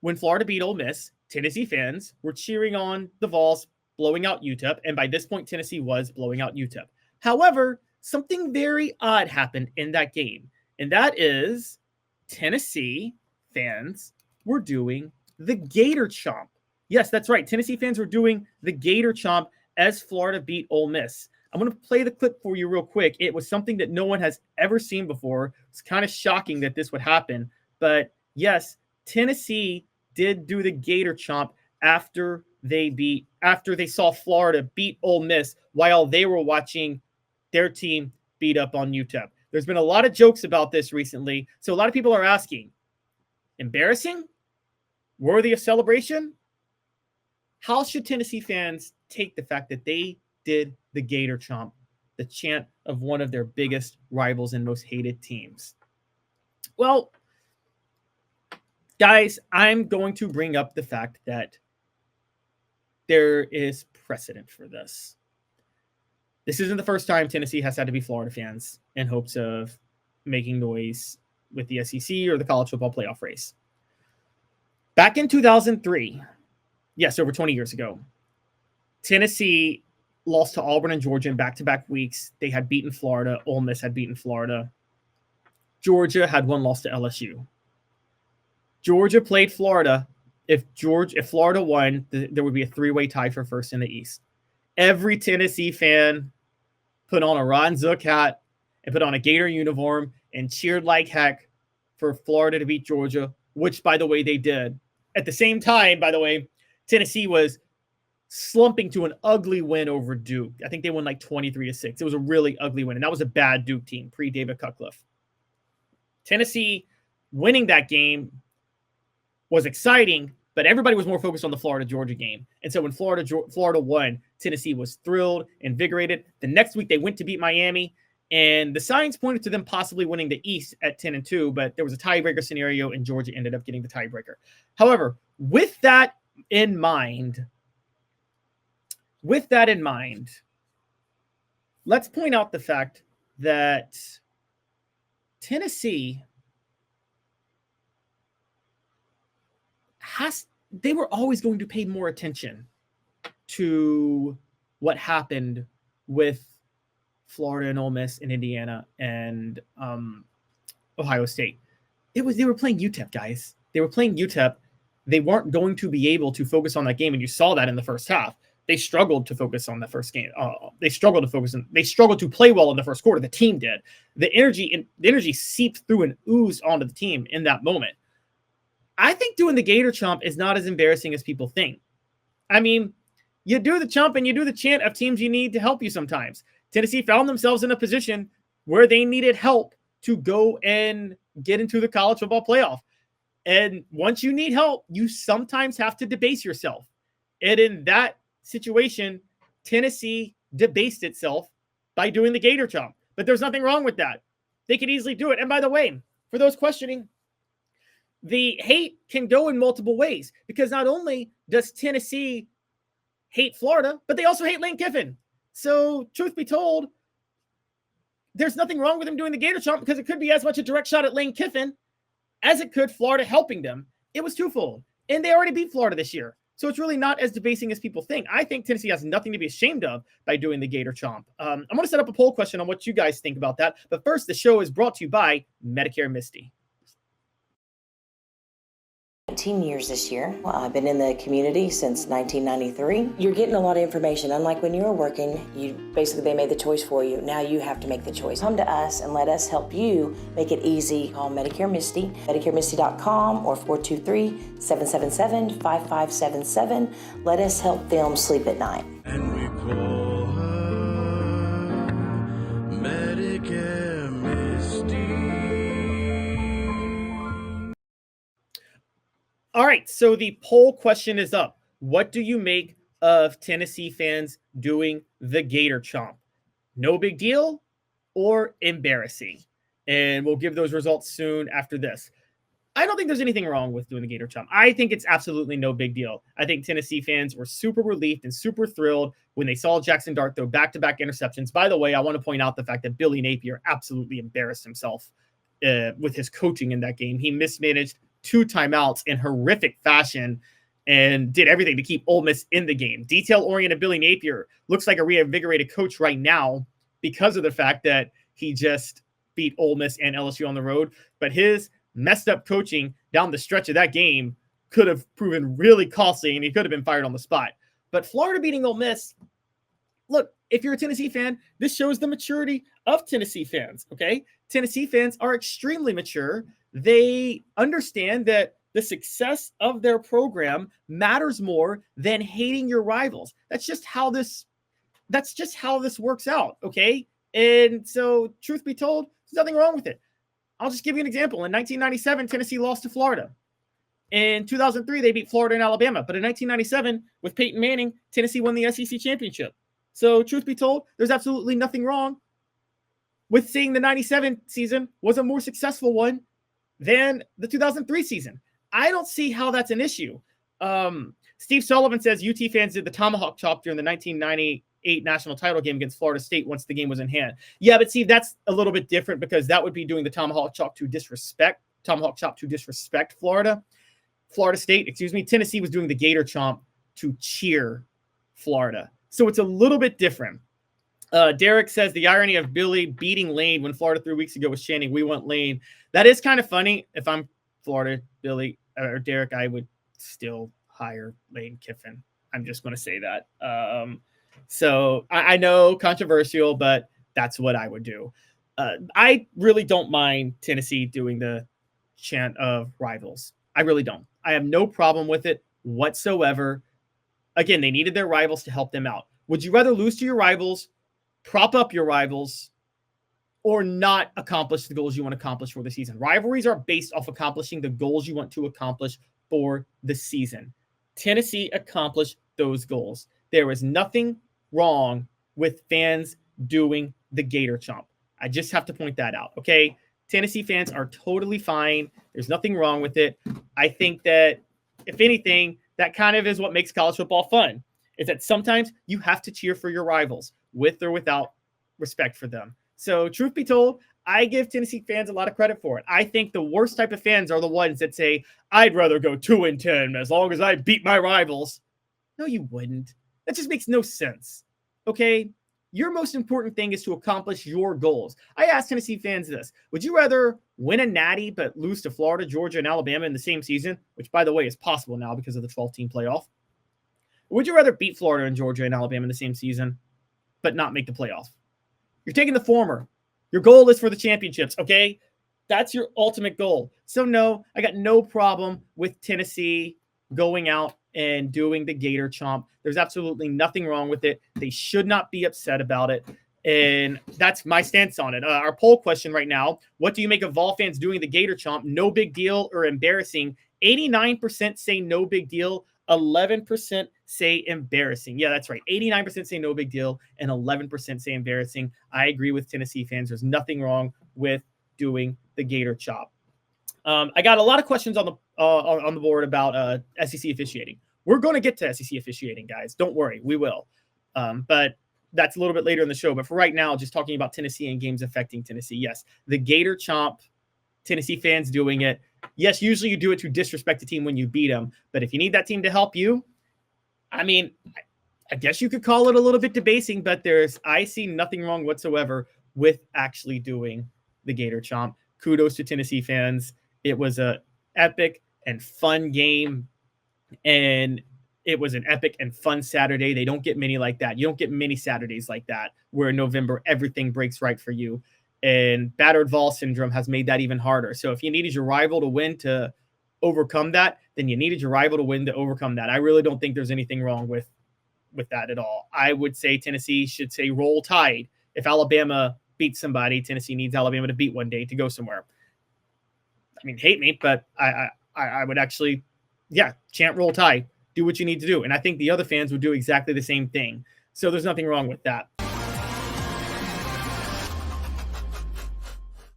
when Florida beat Ole Miss, Tennessee fans were cheering on the Vols blowing out UTEP, and by this point, Tennessee was blowing out UTEP. However, something very odd happened in that game, and that is Tennessee fans were doing the Gator Chomp. Yes, that's right. Tennessee fans were doing the Gator Chomp as Florida beat Ole Miss. I'm going to play the clip for you real quick. It was something that no one has ever seen before. It's kind of shocking that this would happen. But yes, Tennessee did do the Gator Chomp after they saw Florida beat Ole Miss while they were watching their team beat up on UTEP. There's been a lot of jokes about this recently. So a lot of people are asking, embarrassing? Worthy of celebration? How should Tennessee fans take the fact that they did the Gator Chomp, the chant of one of their biggest rivals and most hated teams? Well, guys, I'm going to bring up the fact that there is precedent for this. This isn't the first time Tennessee has had to be Florida fans in hopes of making noise with the SEC or the college football playoff race. Back in 2003, yes, over 20 years ago, Tennessee lost to Auburn and Georgia in back-to-back weeks. They had beaten Florida. Ole Miss had beaten Florida. Georgia had one loss to LSU. Georgia played Florida. If Florida won, there would be a three-way tie for first in the East. Every Tennessee fan put on a Ron Zook hat and put on a Gator uniform and cheered like heck for Florida to beat Georgia, which, by the way, they did. At the same time, by the way, Tennessee was slumping to an ugly win over Duke. I think they won like 23-6. It was a really ugly win, and that was a bad Duke team, pre-David Cutcliffe. Tennessee winning that game was exciting, but everybody was more focused on the Florida-Georgia game. And so when Florida won, Tennessee was thrilled, invigorated. The next week, they went to beat Miami, and the signs pointed to them possibly winning the East at 10-2, but there was a tiebreaker scenario, and Georgia ended up getting the tiebreaker. However, with that in mind, let's point out the fact that Tennessee they were always going to pay more attention to what happened with Florida and Ole Miss and Indiana and Ohio State. They were playing UTEP, guys. They were playing UTEP. They weren't going to be able to focus on that game, and you saw that in the first half. They struggled to focus on the first game. They struggled to play well in the first quarter. The team did. The energy seeped through and oozed onto the team in that moment. I think doing the Gator Chomp is not as embarrassing as people think. I mean, you do the chomp and you do the chant of teams you need to help you sometimes. Tennessee found themselves in a position where they needed help to go and get into the college football playoff. And once you need help, you sometimes have to debase yourself. And in that situation, Tennessee debased itself by doing the Gator Chomp. But there's nothing wrong with that. They could easily do it. And by the way, for those questioning, the hate can go in multiple ways, because not only does Tennessee hate Florida, but they also hate Lane Kiffin. So truth be told, there's nothing wrong with them doing the Gator Chomp, because it could be as much a direct shot at Lane Kiffin as it could Florida helping them. It was twofold, and they already beat Florida this year. So it's really not as debasing as people think. I think Tennessee has nothing to be ashamed of by doing the Gator Chomp. I'm going to set up a poll question on what you guys think about that. But first, the show is brought to you by Medicare Misty. 19 years this year. I've been in the community since 1993. You're getting a lot of information. Unlike when you were working, they made the choice for you. Now you have to make the choice. Come to us and let us help you make it easy. Call Medicare Misty, MedicareMisty.com or 423-777-5577. Let us help them sleep at night. And we call her Medicare Misty. All right, so the poll question is up. What do you make of Tennessee fans doing the Gator Chomp? No big deal or embarrassing? And we'll give those results soon after this. I don't think there's anything wrong with doing the Gator Chomp. I think it's absolutely no big deal. I think Tennessee fans were super relieved and super thrilled when they saw Jackson Dart throw back-to-back interceptions. By the way, I want to point out the fact that Billy Napier absolutely embarrassed himself with his coaching in that game. He mismanaged 2 timeouts in horrific fashion and did everything to keep Ole Miss in the game. Detail-oriented Billy Napier looks like a reinvigorated coach right now because of the fact that he just beat Ole Miss and LSU on the road. But his messed up coaching down the stretch of that game could have proven really costly, and he could have been fired on the spot. But Florida beating Ole Miss, look, if you're a Tennessee fan, this shows the maturity of Tennessee fans, okay? Tennessee fans are extremely mature. They understand that the success of their program matters more than hating your rivals. That's just how this works out, okay? And so, truth be told, there's nothing wrong with it. I'll just give you an example. In 1997, Tennessee lost to Florida. In 2003, they beat Florida and Alabama. But in 1997, with Peyton Manning, Tennessee won the SEC championship. So, truth be told, there's absolutely nothing wrong with saying the 97 season was a more successful one than the 2003 season. I don't see how that's an issue. Steve Sullivan says UT fans did the tomahawk chop during the 1998 national title game against Florida State once the game was in hand. Yeah, but see, that's a little bit different because that would be doing the tomahawk chop to disrespect Florida State. Tennessee was doing the Gator Chomp to cheer Florida. So it's a little bit different. Derek says the irony of Billy beating Lane when Florida 3 weeks ago was chanting, "We want Lane." That is kind of funny. If I'm Florida, Billy or Derek, I would still hire Lane Kiffin. I'm just going to say that. So I know controversial, but that's what I would do. I really don't mind Tennessee doing the chant of rivals. I really don't. I have no problem with it whatsoever. Again, they needed their rivals to help them out. Would you rather lose to your rivals, prop up your rivals, or not accomplish the goals you want to accomplish for the season? Rivalries are based off accomplishing the goals you want to accomplish for the season. Tennessee accomplished those goals. There is nothing wrong with fans doing the Gator Chomp. I just have to point that out, okay? Tennessee fans are totally fine. There's nothing wrong with it. I think that, if anything, that kind of is what makes college football fun, is that sometimes you have to cheer for your rivals with or without respect for them. So truth be told, I give Tennessee fans a lot of credit for it. I think the worst type of fans are the ones that say, I'd rather go 2-10 as long as I beat my rivals. No, you wouldn't. That just makes no sense. Okay? Your most important thing is to accomplish your goals. I asked Tennessee fans this. Would you rather win a natty but lose to Florida, Georgia, and Alabama in the same season, which, by the way, is possible now because of the 12-team playoff? Or would you rather beat Florida and Georgia and Alabama in the same season but not make the playoff? You're taking the former. Your goal is for the championships, okay? That's your ultimate goal. So, no, I got no problem with Tennessee going out and doing the Gator Chomp. There's absolutely nothing wrong with it. They should not be upset about it. And that's my stance on it. Our poll question right now, what do you make of Vol fans doing the Gator Chomp? No big deal or embarrassing? 89% say no big deal. 11% say embarrassing. Yeah, that's right. 89% say no big deal and 11% say embarrassing. I agree with Tennessee fans. There's nothing wrong with doing the Gator Chop. I got a lot of questions on the board about SEC officiating. We're going to get to SEC officiating, guys. Don't worry, we will. But that's a little bit later in the show. But for right now, just talking about Tennessee and games affecting Tennessee. Yes, the Gator Chomp, Tennessee fans doing it. Yes, usually you do it to disrespect the team when you beat them. But if you need that team to help you, I mean, I guess you could call it a little bit debasing, but I see nothing wrong whatsoever with actually doing the Gator Chomp. Kudos to Tennessee fans. It was an epic and fun game, and it was an epic and fun Saturday. They don't get many like that. You don't get many Saturdays like that where in November everything breaks right for you. And battered Vol syndrome has made that even harder. So if you needed your rival to win to overcome that, then you needed your rival to win to overcome that. I really don't think there's anything wrong with that at all. I would say Tennessee should say roll tide. If Alabama beats somebody, Tennessee needs Alabama to beat one day to go somewhere. I mean, hate me, but I would actually, chant roll tide. Do what you need to do. And I think the other fans would do exactly the same thing. So there's nothing wrong with that.